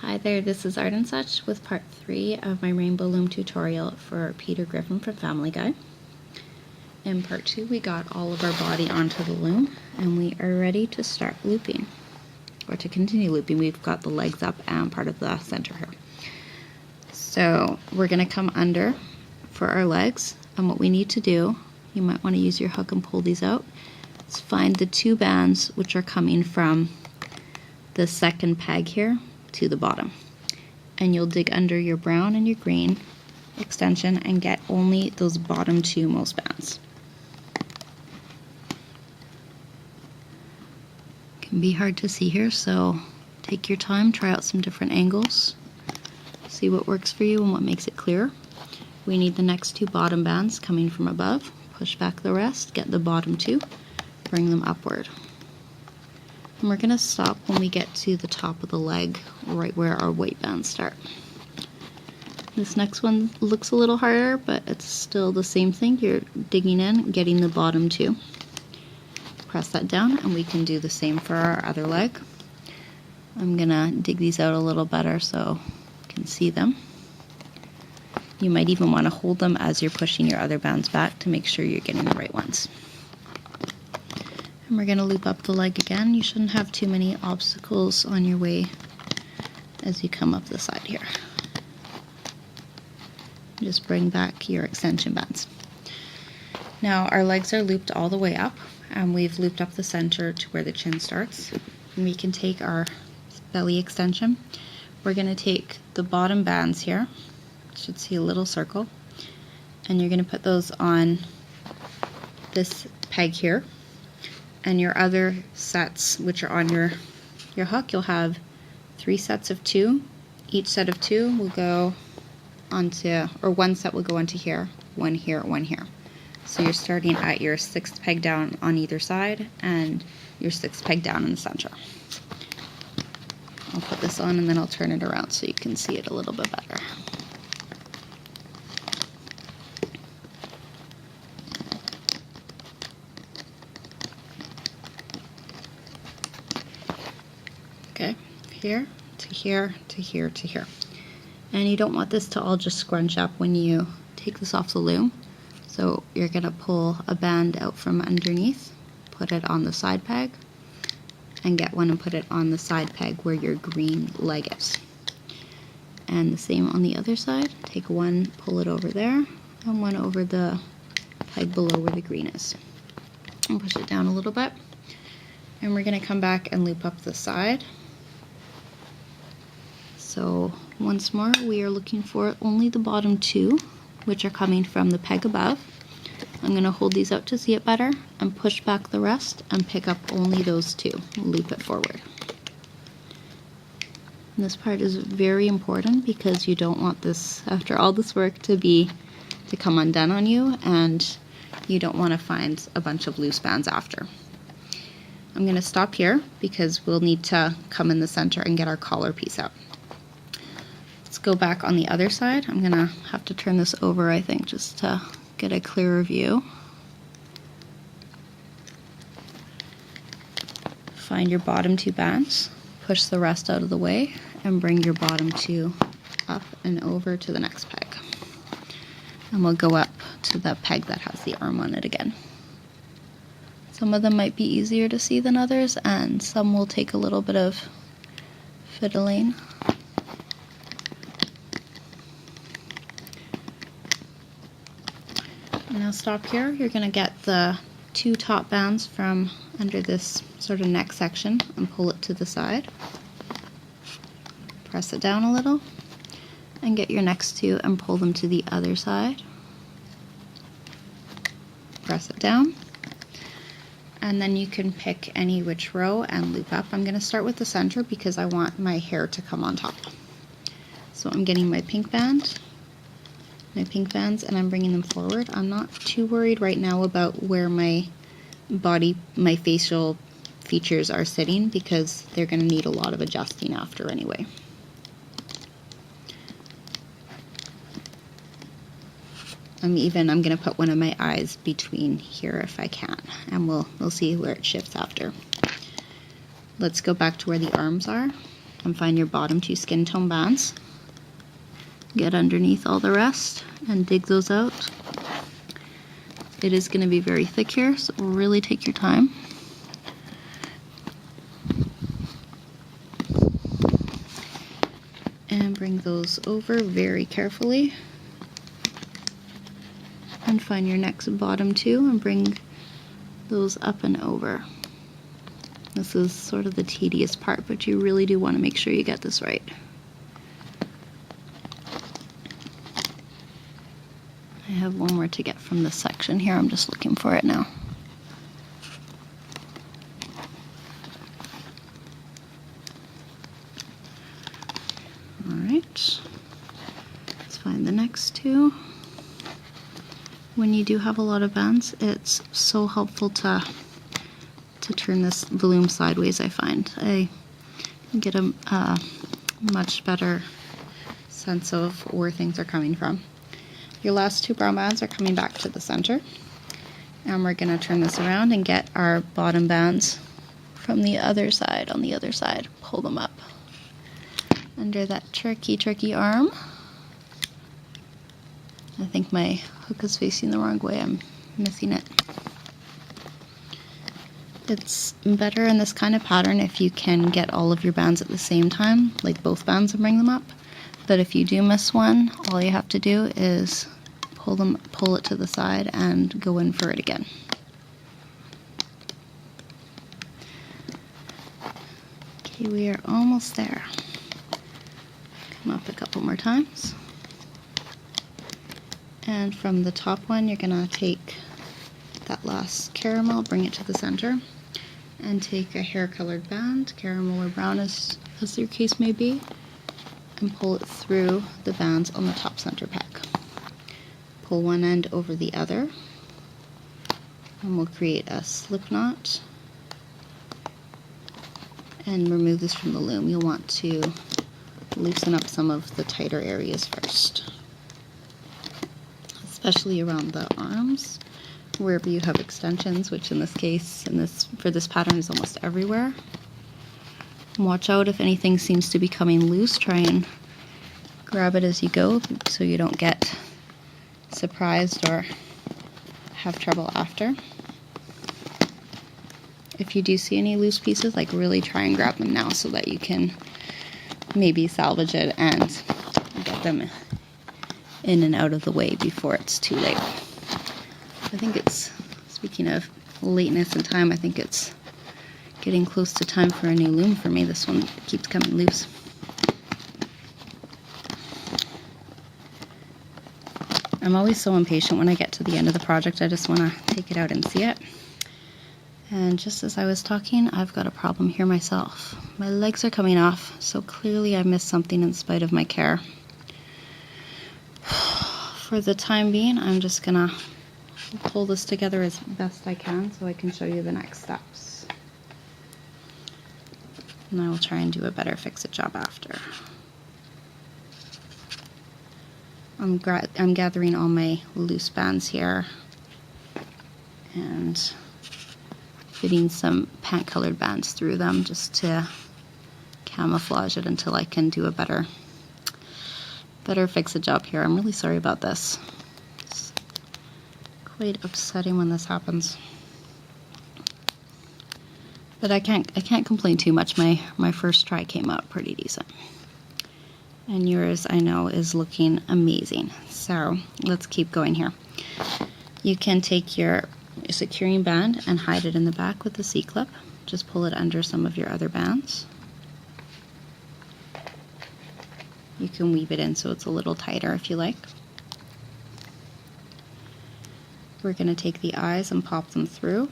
Hi there, this is Art and Such with part 3 of my Rainbow Loom tutorial for Peter Griffin from Family Guy. In part 2 we got all of our body onto the loom and we are ready to start looping, or to continue looping. We've got the legs up and part of the center here. So we're going to come under for our legs, and what we need to do, you might want to use your hook and pull these out, is find the two bands which are coming from the second peg here to the bottom, and you'll dig under your brown and your green extension and get only those bottom two most bands. Can be hard to see here, so take your time, try out some different angles, see what works for you and what makes it clear. We need the next two bottom bands coming from above. Push back the rest, get the bottom two, bring them upward. And we're going to stop when we get to the top of the leg, right where our white bands start. This next one looks a little harder, but it's still the same thing. You're digging in, getting the bottom two. Press that down, and we can do the same for our other leg. I'm going to dig these out a little better so you can see them. You might even want to hold them as you're pushing your other bands back to make sure you're getting the right ones. And we're going to loop up the leg again. You shouldn't have too many obstacles on your way as you come up the side here. Just bring back your extension bands. Now our legs are looped all the way up, and we've looped up the center to where the chin starts. And we can take our belly extension. We're going to take the bottom bands here. You should see a little circle. And you're going to put those on this peg here. And your other sets, which are on your hook, you'll have 3 sets of 2. Each set of 2 will go onto, or one set will go onto here, one here, one here. So you're starting at your 6th peg down on either side and your 6th peg down in the center. I'll put this on and then I'll turn it around so you can see it a little bit better. Okay, here to here to here to here. And you don't want this to all just scrunch up when you take this off the loom. So you're going to pull a band out from underneath, put it on the side peg, and get one and put it on the side peg where your green leg is. And the same on the other side. Take one, pull it over there, and one over the peg below where the green is. And push it down a little bit. And we're going to come back and loop up the side. So once more, we are looking for only the bottom 2, which are coming from the peg above. I'm going to hold these out to see it better and push back the rest and pick up only those 2. Loop it forward. And this part is very important because you don't want this, after all this work, to come undone on you, and you don't want to find a bunch of loose bands after. I'm going to stop here because we'll need to come in the center and get our collar piece out. Let's go back on the other side. I'm going to have to turn this over, I think, just to get a clearer view. Find your bottom 2 bands, push the rest out of the way, and bring your bottom 2 up and over to the next peg. And we'll go up to the peg that has the arm on it again. Some of them might be easier to see than others, and some will take a little bit of fiddling. Now stop here. You're going to get the 2 top bands from under this sort of neck section and pull it to the side. Press it down a little and get your next 2 and pull them to the other side. Press it down. And then you can pick any which row and loop up. I'm going to start with the center because I want my hair to come on top. So I'm getting my pink bands, and I'm bringing them forward. I'm not too worried right now about where my facial features are sitting because they're going to need a lot of adjusting after anyway. I'm going to put one of my eyes between here if I can, and we'll see where it shifts after. Let's go back to where the arms are. and find your bottom 2 skin tone bands. Get underneath all the rest and dig those out. It is going to be very thick here, so really take your time. And bring those over very carefully. And find your next bottom 2 and bring those up and over. This is sort of the tedious part, but you really do want to make sure you get this right. I have one more to get from this section here. I'm just looking for it now. Alright, let's find the next 2. When you do have a lot of bands, it's so helpful to turn the loom sideways, I find. I get a much better sense of where things are coming from. Your last 2 brown bands are coming back to the center, and we're going to turn this around and get our bottom bands from the other side. On the other side, pull them up under that tricky arm. I think my hook is facing the wrong way. I'm missing it. It's better in this kind of pattern if you can get all of your bands at the same time, like both bands, and bring them up. But if you do miss one, all you have to do is pull it to the side and go in for it again. Okay, we are almost there. Come up a couple more times. And from the top one, you're going to take that last caramel, bring it to the center, and take a hair-colored band, caramel or brown as your case may be, and pull it through the bands on the top center peg. Pull one end over the other, and we'll create a slip knot, and remove this from the loom. You'll want to loosen up some of the tighter areas first, especially around the arms, wherever you have extensions, which in this case, for this pattern, is almost everywhere. Watch out if anything seems to be coming loose. Try and grab it as you go so you don't get surprised or have trouble after. If you do see any loose pieces, like, really try and grab them now so that you can maybe salvage it and get them in and out of the way before it's too late. I think it's, speaking of lateness in time, I think it's getting close to time for a new loom for me. This one keeps coming loose. I'm always so impatient when I get to the end of the project. I just want to take it out and see it. And just as I was talking, I've got a problem here myself. My legs are coming off, so clearly I missed something in spite of my care. For the time being, I'm just gonna pull this together as best I can so I can show you the next steps. And I will try and do a better fix-it job after. I'm gathering all my loose bands here and fitting some pant-colored bands through them just to camouflage it until I can do a better fix-it job here. I'm really sorry about this. It's quite upsetting when this happens. But I can't complain too much. My first try came out pretty decent. And yours, I know, is looking amazing. So let's keep going here. You can take your securing band and hide it in the back with the C-clip. Just pull it under some of your other bands. You can weave it in so it's a little tighter if you like. We're going to take the eyes and pop them through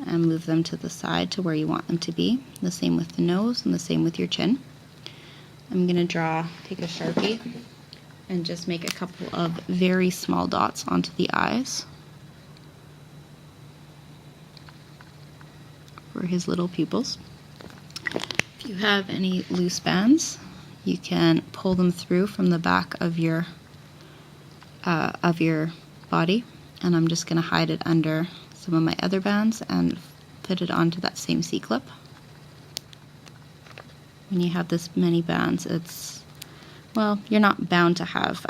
and move them to the side to where you want them to be. The same with the nose and the same with your chin. I'm going to take a Sharpie and just make a couple of very small dots onto the eyes for his little pupils. If you have any loose bands, you can pull them through from the back of your body, and I'm just going to hide it under some of my other bands and put it onto that same C-clip. when you have this many bands, it's, well, you're not bound to have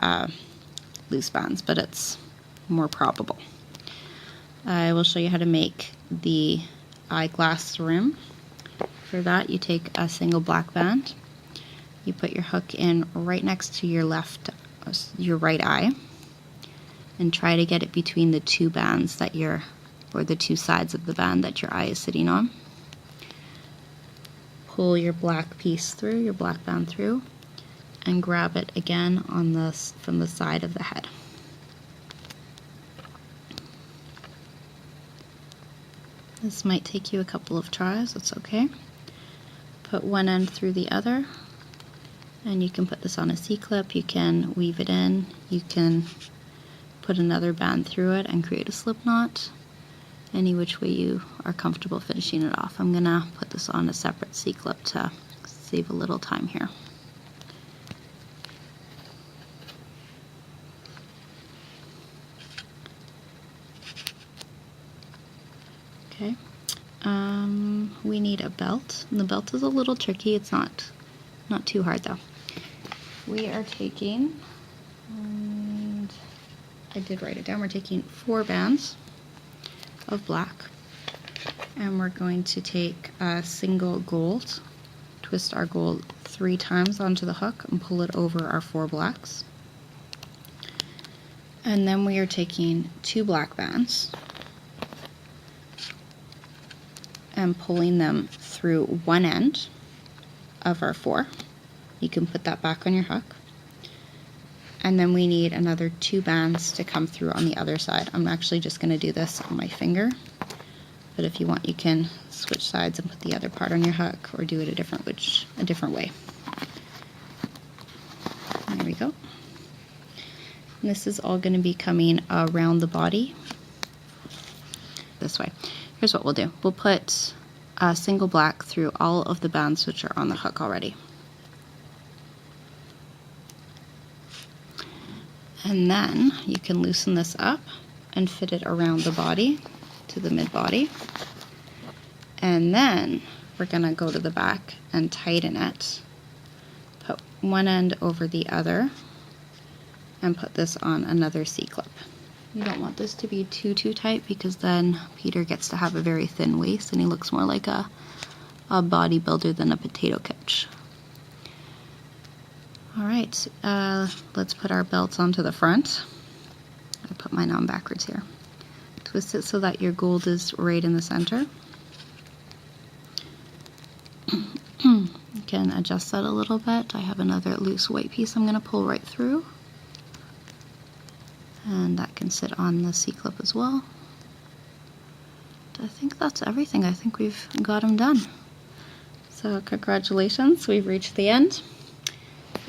loose bands, but it's more probable. I will show you how to make the eyeglass rim. For that, you take a single black band, you put your hook in right next to your right eye, and try to get it between the two bands that or the two sides of the band that your eye is sitting on. Pull your black piece through, your black band through, and grab it again from the side of the head. This might take you a couple of tries, that's okay. Put one end through the other, and you can put this on a C-clip, you can weave it in, you can put another band through it and create a slip knot, any which way you are comfortable finishing it off. I'm gonna put this on a separate C-clip to save a little time here. Okay, we need a belt, and the belt is a little tricky. It's not too hard though. We are taking, and I did write it down, we're taking 4 bands of black, and we're going to take a single gold, twist our gold 3 times onto the hook and pull it over our 4 blacks. And then we are taking 2 black bands and pulling them through one end of our 4. You can put that back on your hook. And then we need another 2 bands to come through on the other side. I'm actually just going to do this on my finger, but if you want, you can switch sides and put the other part on your hook, or do it a different way. There we go. And this is all going to be coming around the body this way. Here's what we'll do. We'll put a single black through all of the bands which are on the hook already. And then you can loosen this up and fit it around the body to the mid-body. And then we're gonna go to the back and tighten it. Put one end over the other and put this on another C-clip. You don't want this to be too tight, because then Peter gets to have a very thin waist and he looks more like a bodybuilder than a potato couch. Alright, let's put our belts onto the front. I put mine on backwards here. Twist it so that your gold is right in the center. You can adjust that a little bit. I have another loose white piece I'm going to pull right through. And that can sit on the C-clip as well. I think that's everything. I think we've got them done. So congratulations, we've reached the end.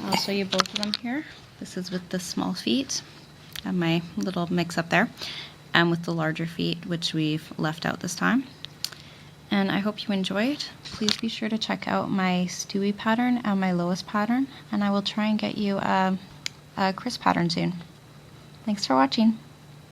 I'll show you both of them here. This is with the small feet, and my little mix up there, and with the larger feet, which we've left out this time. And I hope you enjoyed. Please be sure to check out my Stewie pattern and my Lois pattern, and I will try and get you a Chris pattern soon. Thanks for watching.